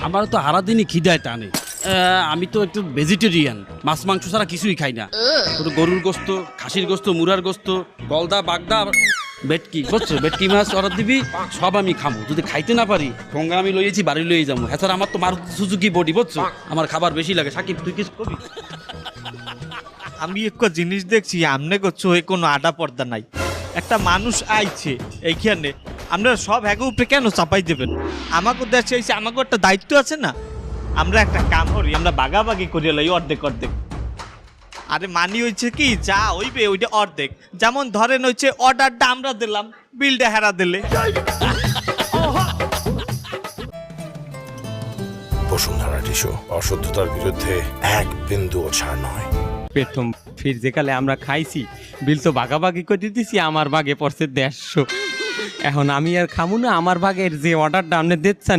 আমার তো সারাদিনই খিদায় টানে। আমি তো একটু ভেজিটেরিয়ান, মাছ মাংস ছাড়া কিছুই খাই না। তো গরুর গোস্ত, খাসির গোস্ত, মুরার গোস্ত, গলদা, বাগদা, বেটকি, বুঝছো? বেটকি মাছ অর্ডার দিবি, সব আমি খামো। যদি খাইতে না পারি ঠোঙ্গা আমি লইয়েছি, বাড়ি লইয়ে যাবো। হ্যাঁ স্যার, আমার তো মারুতি সুজুকি বডি, বুঝছো? আমার খাবার বেশি লাগে। সাকিব, তুই কিছু কবি? আমি একটা জিনিস দেখছি, আমনে করছো কোনো আডা পর্দা নাই। একটা মানুষ আইছে এইখানে, আপনারা সব হ্যাগো উপরে কেন চাপাই দেবেন? আমাকে দেশে আইছে, আমাকে একটা দায়িত্ব আছে না? আমরা একটা কাম করি, আমরা বাগাবাগি করিয়া লাই অর্ধেক অর্ধেক। আরে মানি হয়েছে কি, যা হইবে ওইটা অর্ধেক। যেমন ধরেন হচ্ছে অর্ডারটা আমরা দিলাম, বিলটা হেরা দিলে। বসুন্ধরা টিস্যু, অশুদ্ধতার বিরুদ্ধে এক বিন্দুও ছাড় নয়। প্রথম ফির যেকালে আমরা খাইছি, বিল তো ভাগাভাগি করে দিছি, আমার ভাগে পড়ছে 150। এখন আমি আর খামু না, আমার ভাগের যে অর্ডারটা আপনি দিচ্ছেন